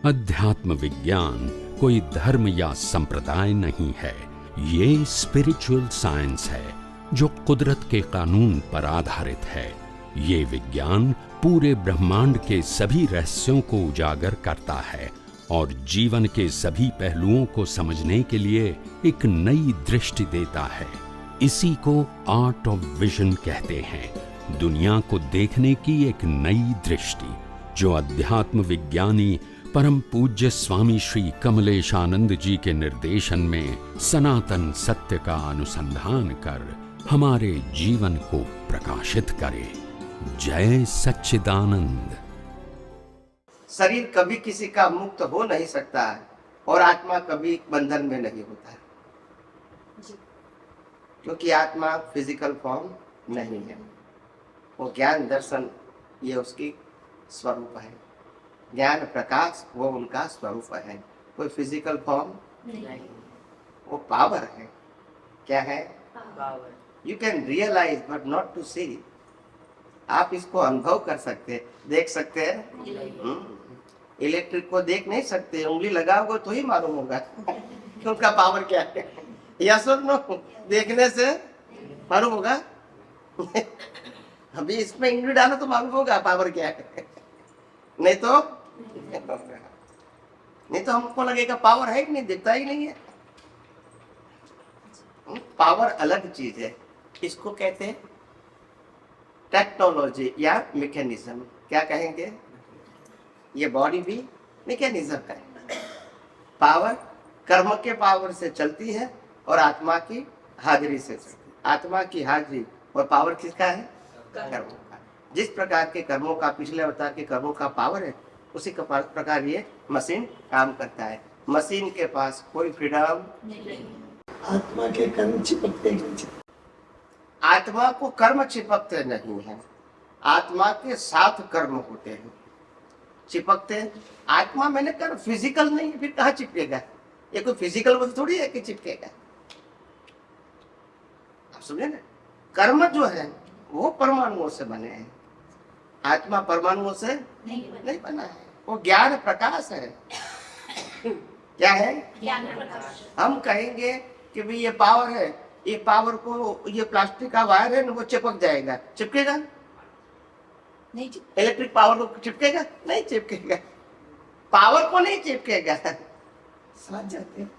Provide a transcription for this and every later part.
अध्यात्म विज्ञान कोई धर्म या संप्रदाय नहीं है, ये स्पिरिचुअल साइंस है जो कुदरत के कानून पर आधारित है। ये विज्ञान पूरे ब्रह्मांड के सभी रहस्यों को उजागर करता है और जीवन के सभी पहलुओं को समझने के लिए एक नई दृष्टि देता है। इसी को आर्ट ऑफ विजन कहते हैं, दुनिया को देखने की एक नई दृष्टि, जो अध्यात्म विज्ञानी परम पूज्य स्वामी श्री कमलेशानंद जी के निर्देशन में सनातन सत्य का अनुसंधान कर हमारे जीवन को प्रकाशित करे। जय सच्चिदानंद। शरीर कभी किसी का मुक्त हो नहीं सकता है और आत्मा कभी बंधन में नहीं होता है, क्योंकि आत्मा फिजिकल फॉर्म नहीं है। वो ज्ञान दर्शन ये उसकी स्वरूप है, ज्ञान प्रकाश वो उनका स्वरूप है, कोई फिजिकल फॉर्म नहीं। वो पावर है। क्या है? Power. You can realise but not to see. आप इसको अनुभव कर सकते, देख सकते हैं। इलेक्ट्रिक को देख नहीं सकते, उंगली लगाओगे तो ही मालूम होगा कि उनका पावर क्या है। यस और नो? देखने से मालूम होगा। अभी इसमें इंग्लिश डालो तो मालूम होगा पावर क्या है, नहीं तो हमको लगेगा पावर है कि नहीं, दिखता ही नहीं है। पावर अलग चीज है, इसको कहते हैं टेक्नोलॉजी या मैकेनिज्म। क्या कहेंगे? ये बॉडी भी मैकेनिज्म है। पावर कर्म के पावर से चलती है और आत्मा की हाजिरी से चलती है। आत्मा की हाजिरी और पावर किसका है? कर्मों का। जिस प्रकार के कर्मों का, पिछले अवतार के कर्मों का पावर है, उसी का प्रकार ये मशीन काम करता है। मशीन के पास कोई फ्रीडम नहीं। आत्मा के कर्म चिपकते नहीं। आत्मा को कर्म चिपकते नहीं है, आत्मा के साथ कर्म होते हैं, चिपकते हैं। आत्मा मैंने कर्म फिजिकल नहीं है, फिर कहाँ चिपकेगा? ये कोई फिजिकल वस्तु थोड़ी है कि चिपकेगा। आप समझे ना? कर्म जो है वो परमाणुओं से बने हैं, आत्मा परमाणुओं से नहीं बना है। वो ज्ञान प्रकाश है। क्या है? ज्ञान प्रकाश। हम कहेंगे कि भाई ये पावर है, ये पावर को, ये प्लास्टिक का वायर है ना, वो चिपक जाएगा। चिपकेगा नहीं? इलेक्ट्रिक पावर को चिपकेगा नहीं? चिपकेगा। पावर को नहीं चिपकेगा। साथ जाते हैं,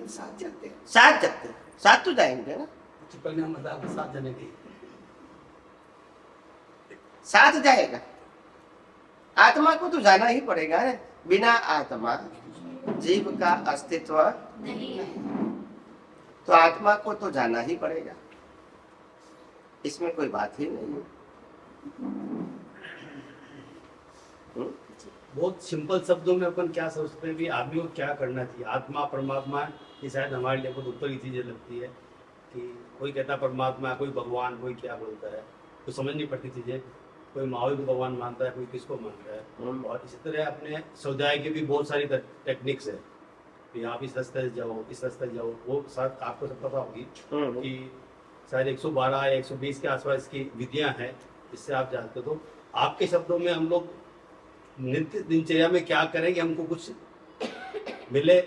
साथ जाते हैं, साथ जाते, साथ तो जाएंगे ना। चिपकने का मतलब साथ जाने की, साथ जाएगा। आत्मा को तो जाना ही पड़ेगा। बिना आत्मा जीव का अस्तित्व नहीं। तो आत्मा को तो जाना ही पड़ेगा, इसमें कोई बात ही नहीं। बहुत सिंपल शब्दों में अपन क्या सोचते हैं कि आदमी को क्या करना चाहिए? आत्मा परमात्मा ये शायद हमारे लिए बहुत ऊपर की चीजें लगती है कि कोई कहता परमात्मा, कोई भगवान, कोई क्या बोलता है, कोई समझ नहीं पड़ती चीजें। कोई महावीर को भगवान मानता है, कोई किसको मानता है। और इसी तरह अपने स्वाध्याय की भी बहुत सारी टेक्निक्स है कि आप इस रास्ते से जाओ, इस रास्ते से जाओ। वो शायद आपको सब पता होगी कि शायद 112 या 120 के आसपास की विधियां हैं, जिससे आप जानते हो। तो आपके शब्दों में हम लोग नित्य दिनचर्या में क्या करें कि हमको कुछ मिले?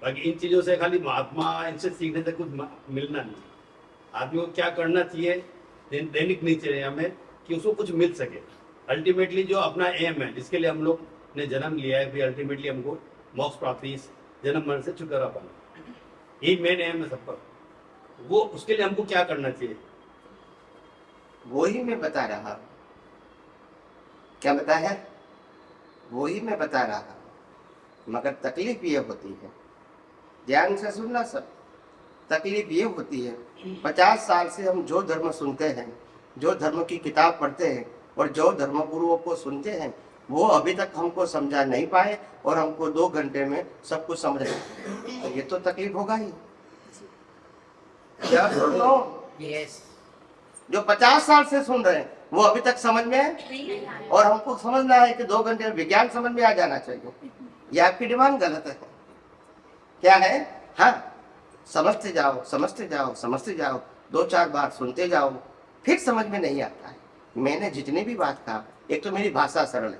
बाकी इन चीजों से खाली महात्मा, इनसे सीखने से कुछ मिलना नहीं। आदमी को क्या करना चाहिए दैनिक दिनचर्या में कि उसको कुछ मिल सके? अल्टीमेटली जो अपना एम है, जिसके लिए हम लोग ने जन्म लिया है, अल्टीमेटली हमको मोक्ष प्राप्ति, जन्म मरण से छुटकारा पाना, यही मेन एम है सबका। वो उसके लिए हमको क्या करना चाहिए? वही मैं बता रहा हूँ। क्या बताया? वही मैं बता रहा हूँ, मगर तकलीफ ये होती है, ध्यान से सुनना सब। तकलीफ ये होती है, 50 साल से हम जो धर्म सुनते हैं, जो धर्म की किताब पढ़ते हैं और जो धर्म गुरुओं को सुनते हैं, वो अभी तक हमको समझा नहीं पाए और हमको 2 घंटे में सब कुछ समझ रहे। तो ये तो तकलीफ होगा ही। क्या सुन लो? यस। जो 50 साल से सुन रहे हैं वो अभी तक समझ में है और हमको समझना है कि 2 घंटे में विज्ञान समझ में आ जाना चाहिए। ये आपकी डिमांड गलत है। क्या है? हाँ, समझते जाओ, समझते जाओ, समझते जाओ, 2-4 बार सुनते जाओ, फिर समझ में नहीं आता है। मैंने जितनी भी बात कहा, एक तो मेरी भाषा सरल है,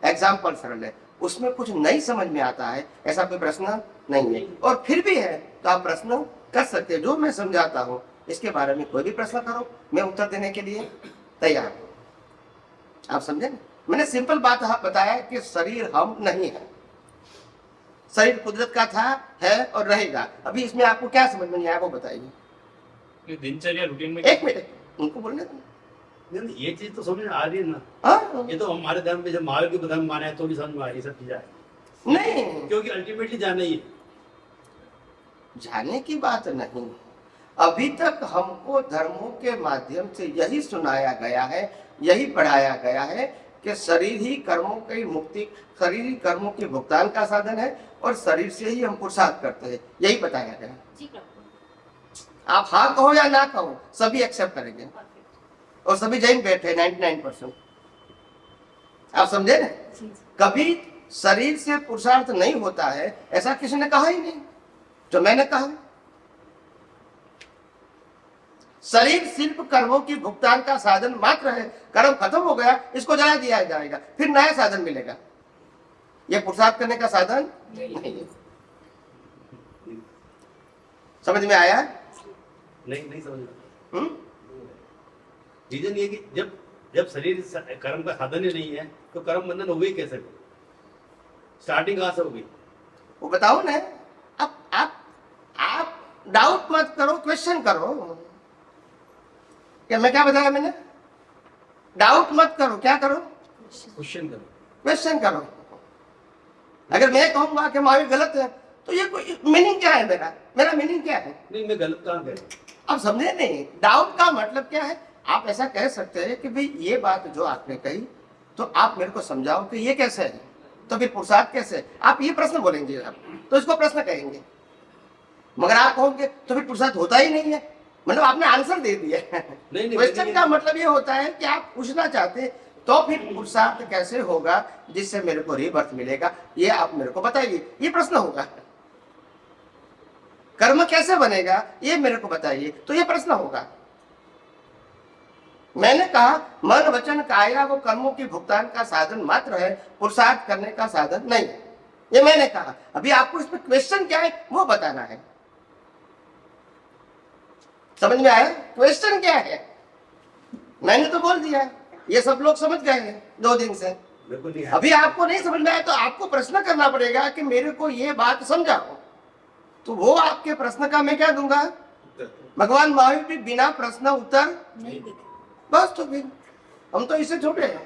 एग्जाम्पल सरल है, उसमें कुछ नहीं समझ में आता है, ऐसा कोई प्रश्न नहीं है। और फिर भी है तो आप प्रश्न कर सकते हैं। जो मैं समझाता हूँ इसके बारे में कोई भी प्रश्न करो, मैं उत्तर देने के लिए तैयार हूँ। आप समझे ना? मैंने सिंपल बात बताया कि शरीर हम नहीं है, शरीर कुदरत का था, है और रहेगा। अभी इसमें आपको क्या समझ में नहीं आया वो बताइए। दिनचर्या रूटीन में एक मिनट उनको बोलने दो। नहीं, ये चीज तो समझ में आ रही है ना। हाँ? ये तो हमारे धर्म में जब महावीर के धर्म माने तो भी समझ में आ रही है सब चीजें, नहीं, क्योंकि अल्टीमेटली जाना ही है। जाने की बात नहीं, अभी तक हमको धर्मों के माध्यम से यही सुनाया गया है, यही पढ़ाया गया है कि शरीर ही कर्मों की मुक्ति, शरीर ही कर्मों के भुगतान का साधन है और शरीर से ही हम पुरुषार्थ करते हैं, यही बताया गया। आप हाँ कहो या ना कहो सभी एक्सेप्ट करेंगे और सभी जैन बैठे 99%। आप समझे ना? कभी शरीर से पुरुषार्थ नहीं होता है ऐसा किसी ने कहा ही नहीं, जो मैंने कहा। शरीर सिर्फ कर्मों की भुगतान का साधन मात्र है। कर्म खत्म हो गया, इसको जला दिया जाएगा, फिर नया साधन मिलेगा। यह पुरुषार्थ करने का साधन नहीं है। समझ में आया? नहीं समझ। रीजन ये कि जब शरीर कर्म का साधन ही नहीं है तो कर्म बंधन हो गई कैसे? स्टार्टिंग कहां से होगी वो बताओ ना। अब आप डाउट मत करो, क्वेश्चन करो। क्या मैं क्या बताया मैंने? डाउट मत करो, क्या करो? क्वेश्चन करो, क्वेश्चन करो। अगर मैं कहूंगा कि महावीर गलत है तो ये कोई मीनिंग क्या है? मेरा मीनिंग क्या है? नहीं मैं गलत कहां कह? आप समझे नहीं? डाउट का मतलब क्या है? आप ऐसा कह सकते हैं कि भाई ये बात जो आपने कही तो आप मेरे को समझाओ कि ये कैसे है, तो फिर पुरुषार्थ कैसे है? आप ये प्रश्न बोलेंगे आप तो इसको प्रश्न कहेंगे। मगर आप कहोगे तो फिर पुरुषार्थ होता ही नहीं है, मतलब आपने आंसर दे दिया। क्वेश्चन का मतलब ये होता है कि आप पूछना चाहते हैं तो फिर पुरुषार्थ कैसे होगा जिससे मेरे को रीबर्थ मिलेगा, ये आप मेरे को बताइए, ये प्रश्न होगा। कर्म कैसे बनेगा ये मेरे को बताइए, तो ये प्रश्न होगा। मैंने कहा मन वचन काया वो कर्मों की भुगतान का साधन मात्र है, पुरुषार्थ करने का साधन नहीं। ये मैंने कहा। अभी आपको इसमें क्वेश्चन क्या है वो बताना है। समझ में आया? क्वेश्चन क्या है? मैंने तो बोल दिया, ये सब लोग समझ गए हैं 2 दिन से। अभी आपको नहीं समझ में आया तो आपको प्रश्न करना पड़ेगा कि मेरे को ये बात समझाओ। तो वो आपके प्रश्न का मैं क्या दूंगा? भगवान महावीर भी बिना प्रश्न उत्तर नहीं देते। बस तो फिर हम तो इससे छोटे हैं।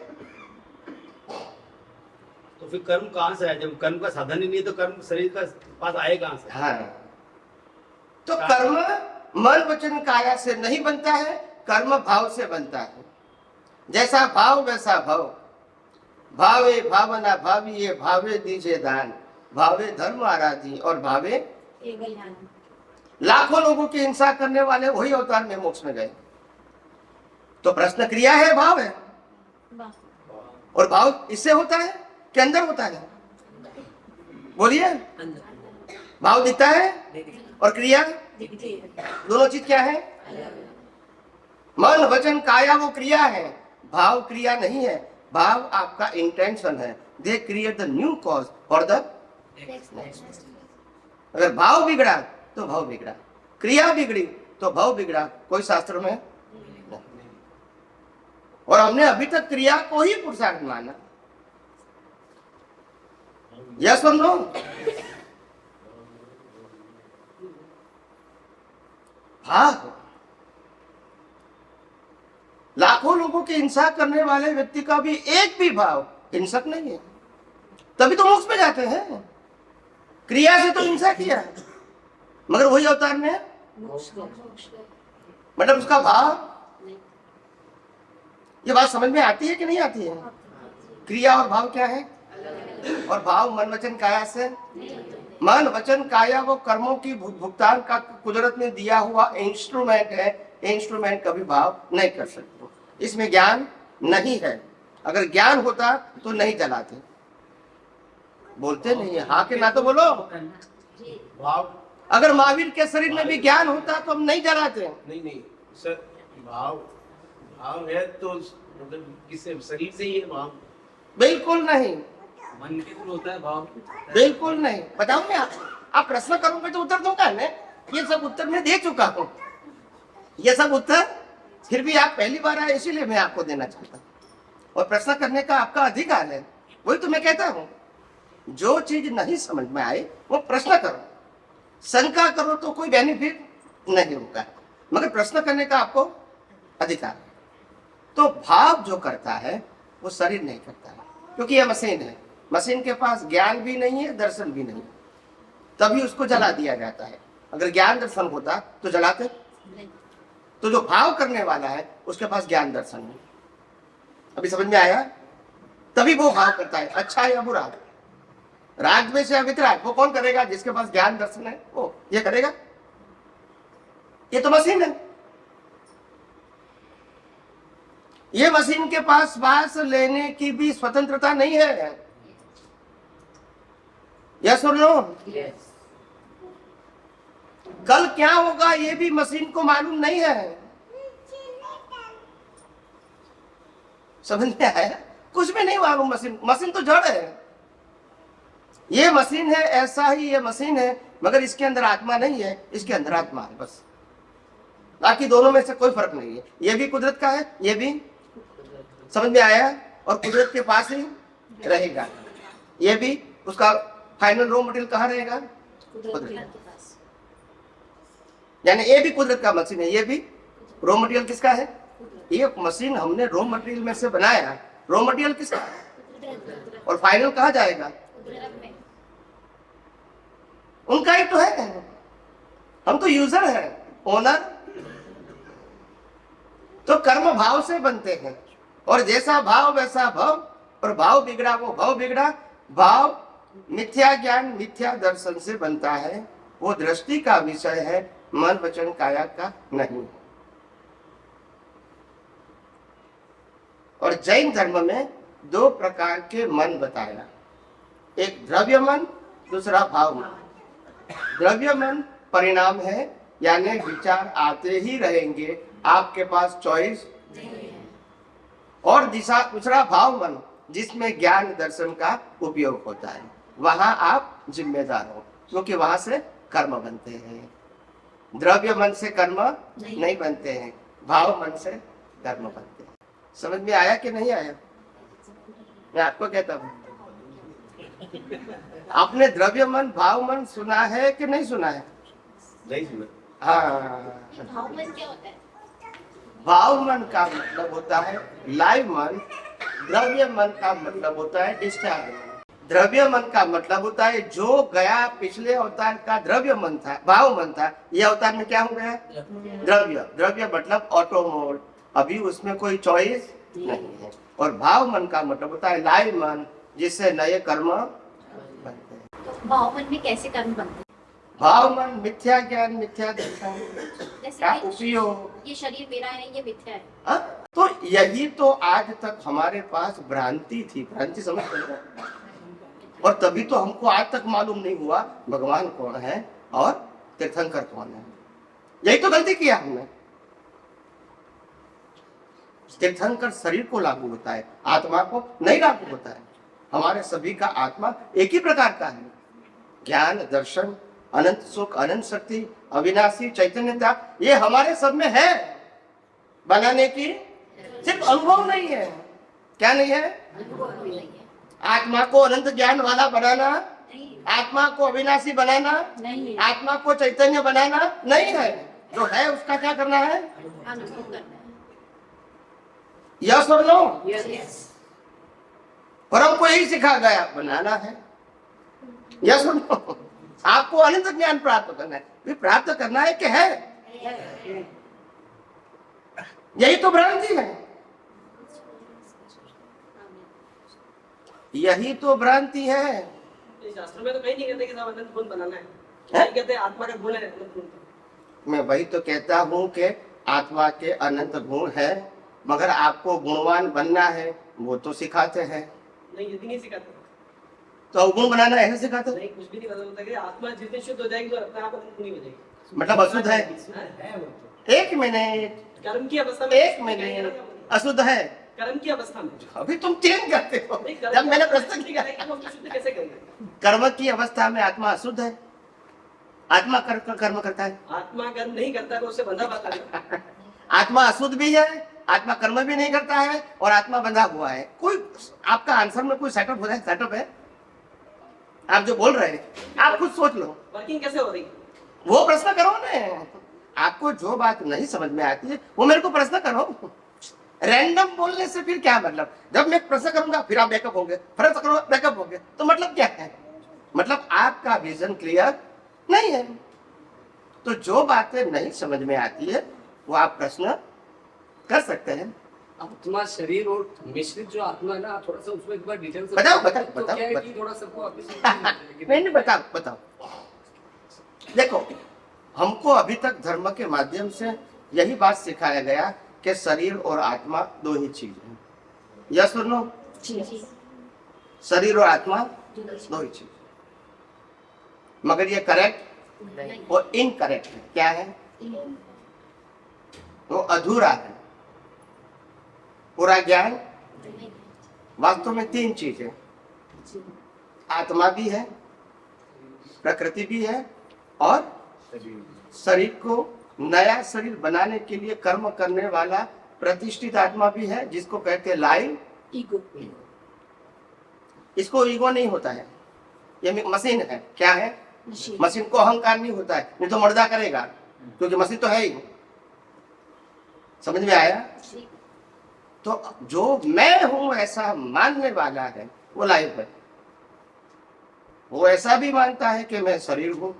तो फिर कर्म कहां से है? जब कर्म का साधन ही नहीं तो कर्म शरीर का पास आए कहां से? हाँ, तो कर्म मन वचन काया से नहीं बनता है, कर्म भाव से बनता है। जैसा भाव वैसा भाव, भावे भावना भाविये भावे दीजे दान, भावे धर्म आराधी और भावे लाखों लोगों की हिंसा करने वाले वही अवतार में मोक्ष में गए। तो प्रश्न क्रिया है, भाव है। और भाव इससे होता है कि अंदर होता है? बोलिए। भाव दिखता है और क्रिया, दोनों चीज क्या है? मन वचन काया वो क्रिया है, भाव क्रिया नहीं है। भाव आपका इंटेंशन है। They create the new cause for the. अगर भाव बिगड़ा तो भाव बिगड़ा, क्रिया बिगड़ी तो भाव बिगड़ा, कोई शास्त्र में नहीं। और हमने अभी तक क्रिया को ही पुरुषार्थ माना। यस और नो? भाव लाखों लोगों की हिंसा करने वाले व्यक्ति का भी एक भी भाव हिंसक नहीं है, तभी तो मोक्ष में जाते हैं। क्रिया से तो हिंसा किया मगर वही अवतार ने मतलब उसका भाव। ये बात समझ में आती है कि नहीं आती है? क्रिया और भाव क्या है? और भाव मन वचन काया से। मन वचन काया वो कर्मों की भुगतान का कुदरत ने दिया हुआ इंस्ट्रूमेंट है। इंस्ट्रूमेंट कभी भाव नहीं कर सकते, इसमें ज्ञान नहीं है। अगर ज्ञान होता तो नहीं जलाते। बोलते नहीं है, हाँ के ना तो बोलो। भाव अगर महावीर के शरीर में भी ज्ञान होता तो हम नहीं जलाते। नहीं सर, भाव है तो मतलब किससे? शरीर से ही है भाव। बिल्कुल नहीं, मन के थ्रू होता है भाव। बिल्कुल नहीं। बताऊं मैं आपको? आप प्रश्न करोगे तो उत्तर दूंगा मैं। ये सब उत्तर मैं दे चुका हूं, ये सब उत्तर। फिर भी आप पहली बार आए इसीलिए मैं आपको देना चाहता हूं। और प्रश्न करने का आपका अधिकार है। वही तो मैं कहता हूं, जो चीज नहीं समझ में आए वो प्रश्न करो, शंका करो तो कोई बेनिफिट नहीं होगा, मगर प्रश्न करने का आपको अधिकार है। तो भाव जो करता है वो शरीर नहीं करता है, क्योंकि यह मशीन है। मशीन के पास ज्ञान भी नहीं है, दर्शन भी नहीं, तभी उसको जला दिया जाता है। अगर ज्ञान दर्शन होता तो जलाते नहीं। तो जो भाव करने वाला है उसके पास ज्ञान दर्शन नहीं। अभी समझ में आया? तभी वो भाव करता है, अच्छा या बुरा, राग द्वेष या वितराग। वो कौन करेगा? जिसके पास ज्ञान दर्शन है वो ये करेगा। ये तो मशीन है। ये मशीन के पास श्वास लेने की भी स्वतंत्रता नहीं है। यस और नो? कल क्या होगा ये भी मशीन को मालूम नहीं है। समझ में आया? कुछ भी नहीं मालूम। मशीन तो जड़ है। ये मशीन है, ऐसा ही ये मशीन है, मगर इसके अंदर आत्मा नहीं है, इसके अंदर आत्मा है बस। बाकी दोनों में से कोई फर्क नहीं है। ये भी कुदरत का है, ये भी। समझ में आया? और कुदरत के पास ही रहेगा। ये भी उसका फाइनल रॉ मटेरियल कहाँ रहेगा? कुदरत के पास। यानी ये भी कुदरत का मशीन है, ये भी रॉ मटेरियल किसका है? ये मशीन हमने रॉ मटेरियल में से बनाया, रॉ मटेरियल किसका है? और फाइनल कहाँ जाएगा? उनका ही तो है। हम तो यूजर हैं, ओनर। तो कर्म भाव से बनते हैं, और जैसा भाव वैसा भाव, और भाव बिगड़ा वो भाव बिगड़ा। भाव मिथ्या ज्ञान मिथ्या दर्शन से बनता है, वो दृष्टि का विषय है, मन वचन काया का नहीं। और जैन धर्म में दो प्रकार के मन बताया, एक द्रव्य मन, दूसरा भाव मन। द्रव्य मन परिणाम है, यानी विचार आते ही रहेंगे, आपके पास चॉइस नहीं है। और दूसरा भाव मन, जिसमें ज्ञान दर्शन का उपयोग होता है, वहां आप जिम्मेदार हो, क्योंकि वहां से कर्म बनते हैं। द्रव्य मन से कर्म नहीं बनते हैं, भाव मन से कर्म बनते हैं। समझ में आया कि नहीं आया? मैं आपको कहता हूं, आपने द्रव्य मन भाव मन सुना है कि नहीं सुना है? नहीं सुना। हाँ। भाव मन क्या होता है? भाव मन का मतलब होता है लाइव मन, द्रव्य मन का मतलब होता है डिस्चार्ज मन। द्रव्य मन का मतलब होता है जो गया पिछले अवतार का द्रव्य मन था, भाव मन था, यह अवतार में क्या हो गया? द्रव्य। द्रव्य मतलब ऑटो मोड, अभी उसमें कोई चॉइस नहीं है। और भाव मन का मतलब होता है लाइव मन, जिससे नए कर्म बनते हैं। तो भाव मन में कैसे कर्म बनते हैं? भाव मन मिथ्या ज्ञान मिथ्या दर्शन जैसे का कि उपयोग। ये शरीर मेरा है, ये मिथ्या है। तो यही तो आज तक हमारे पास भ्रांति थी। भ्रांति समझ रहे हो? और तभी तो हमको आज तक मालूम नहीं हुआ भगवान कौन है और तीर्थंकर कौन है। यही तो गलती किया हमने। तीर्थंकर शरीर को लागू होता है, आत्मा को नहीं लागू होता है। हमारे सभी का आत्मा एक ही प्रकार का है। ज्ञान दर्शन अनंत सुख अनंत शक्ति अविनाशी चैतन्यता ये हमारे सब में है, बनाने की सिर्फ अनुभव नहीं है। क्या नहीं है? अनुभव नहीं है। आत्मा को अनंत ज्ञान वाला बनाना, नहीं, आत्मा को अविनाशी बनाना, नहीं, आत्मा को चैतन्य बनाना नहीं है। जो है उसका क्या करना है? अनुभव करना है। यस और नो? Yes. और हमको यही सिखा गया, बनाना है। यस और नो? आपको अनंत ज्ञान प्राप्त करना है। भी प्राप्त करना है कि है? यही तो भ्रांति है। यही तो भ्रांति है। शास्त्रों में तो कहीं नहीं कहते कि सब अनंत गुण बनाना है। हैं? कहते हैं आत्मा का गुण है अनंत गुण। मैं वही तो कहता हूँ कि आत्मा के अनंत गुण है, मगर आपको गुणवान बनना है वो तो सिखाते हैं। नहीं, यदि नहीं सिखाते तो अवगुण बनाना ऐसे सिखाते हैं। नहीं, कुछ भी नहीं पता होता कि आत्मा जिस दिन शुद्ध हो जाएगी तो अपने आप अनंत नहीं हो जाएगी। मतलब अशुद्ध है। है वो तो। एक मिनट, कर्म की अवस्था में एक मिनट, अशुद्ध है। कर्म की अवस्था में। अभी तुम चेंज करते हो। नहीं, कर्म जब की मैंने अवस्था प्रश्न ठीक किया है, लेकिन हम शुद्ध कैसे करेंगे? कर्म की अवस्था में आत्मा अशुद्ध है, आत्मा कर्म करता है। आत्मा कर्म नहीं करता है तो उससे बंधा पड़ता है। आत्मा अशुद्ध भी है, आत्मा कर्म भी नहीं करता है और आत्मा बंधा हुआ है। कोई आपका आंसर में कोई सेटअप हो रहा है? सेटअप है आप जो बोल रहे हैं, आप खुद सोच लो। वर्किंग कैसे हो रही है? वो प्रश्न करो ना। आपको जो बात नहीं समझ में आती है वो मेरे को प्रश्न करो। रैंडम बोलने से फिर क्या मतलब? जब मैं प्रश्न करूंगा फिर आप बैकअप होंगे, प्रश्न करूंगा बैकअप होंगे, तो मतलब क्या है? मतलब आपका विजन क्लियर नहीं है। तो जो बातें नहीं समझ में आती है वो आप प्रश्न कर सकते हैं। आत्मा शरीर और मिश्रित जो आत्मा है ना, थोड़ा सा उसमें एक बार डिटेल से बताओ, तो बताओ, क्या है बताओ। कि थोड़ा सबको अभी समझ नहीं आता है, लेकिन नहीं बताओ। देखो, हमको अभी तक धर्म के माध्यम से यही बात सिखाया गया कि शरीर और आत्मा दो ही चीज है। यस और नो? जी शरीर और आत्मा दो ही चीज। मगर ये करेक्ट नहीं और इनकरेक्ट है। क्या है? वो अधूरा है। पूरा ज्ञान वास्तव में तीन चीज है। आत्मा भी है, प्रकृति भी है और शरीर को नया शरीर बनाने के लिए कर्म करने वाला प्रतिष्ठित आत्मा भी है, जिसको कहते हैं लाइव ईगो। इसको ईगो नहीं होता है, ये मशीन है। क्या है? मशीन को अहंकार नहीं होता है, नहीं तो मर्दा करेगा, क्योंकि मशीन तो है ही। समझ में आया? तो जो मैं हूं ऐसा मानने वाला है वो लाइव है। वो ऐसा भी मानता है कि मैं शरीर हूं,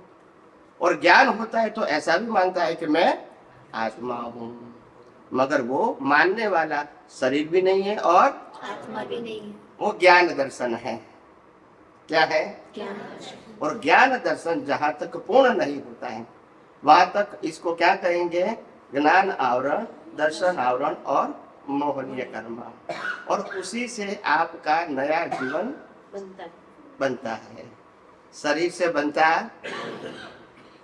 और ज्ञान होता है तो ऐसा भी मानता है कि मैं आत्मा हूं। मगर वो मानने वाला शरीर भी नहीं है और आत्मा भी नहीं है। वो ज्ञान दर्शन है। क्या है? ज्ञान। और ज्ञान दर्शन जहां तक पूर्ण नहीं होता है वहां तक इसको क्या कहेंगे? ज्ञान आवरण, दर्शन आवरण और मोहनीय कर्म। और उसी से आपका नया जीवन बनता है। बनता है। शरीर से बनता है,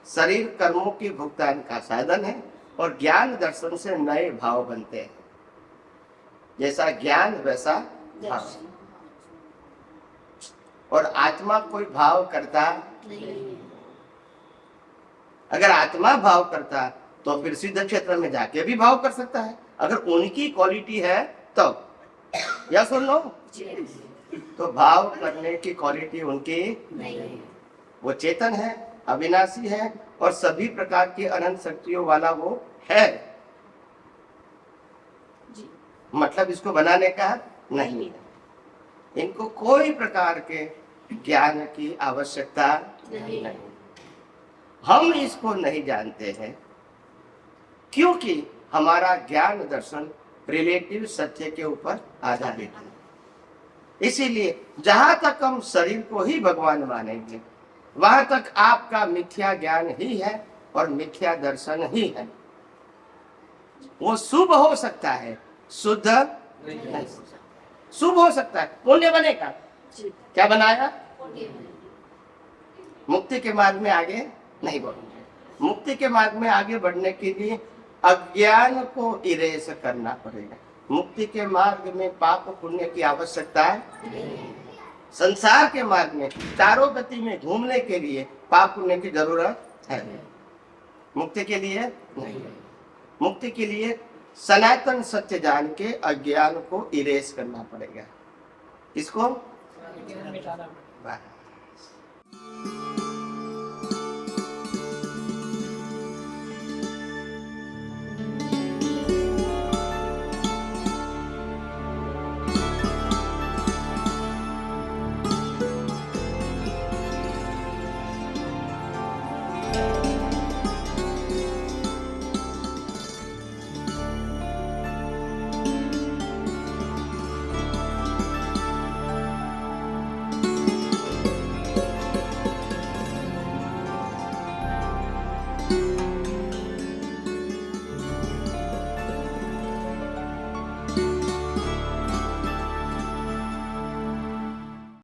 शरीर कर्मों की भुगतान का साधन है, और ज्ञान दर्शन से नए भाव बनते हैं। जैसा ज्ञान वैसा भाव। और आत्मा कोई भाव करता नहीं। अगर आत्मा भाव करता तो फिर सिद्ध क्षेत्र में जाके भी भाव कर सकता है, अगर उनकी क्वालिटी है तो। या सुन लो, तो भाव करने की क्वालिटी उनकी नहीं है। वो चेतन है, अविनाशी है और सभी प्रकार की अनंत शक्तियों वाला वो है। जी। मतलब इसको बनाने का नहीं है। इनको कोई प्रकार के ज्ञान की आवश्यकता नहीं। नहीं। हम इसको नहीं जानते हैं क्योंकि हमारा ज्ञान दर्शन रिलेटिव सत्य के ऊपर आधारित है। इसीलिए जहां तक हम शरीर को ही भगवान मानेंगे वहां तक आपका मिथ्या ज्ञान ही है और मिथ्या दर्शन ही है। वो शुभ हो सकता है, शुद्ध नहीं हो सकता। शुभ हो सकता है, पुण्य बनेगा। क्या बनाया? मुक्ति के मार्ग में आगे नहीं बढ़ेंगे। मुक्ति के मार्ग में आगे बढ़ने के लिए अज्ञान को इरेज करना पड़ेगा। मुक्ति के मार्ग में पाप पुण्य की आवश्यकता है। संसार के मार्ग में चारों गति में घूमने के लिए पाप पुण्य की जरूरत है, मुक्ति के लिए नहीं। मुक्ति के लिए सनातन सत्य जान के अज्ञान को इरेज करना पड़ेगा। इसको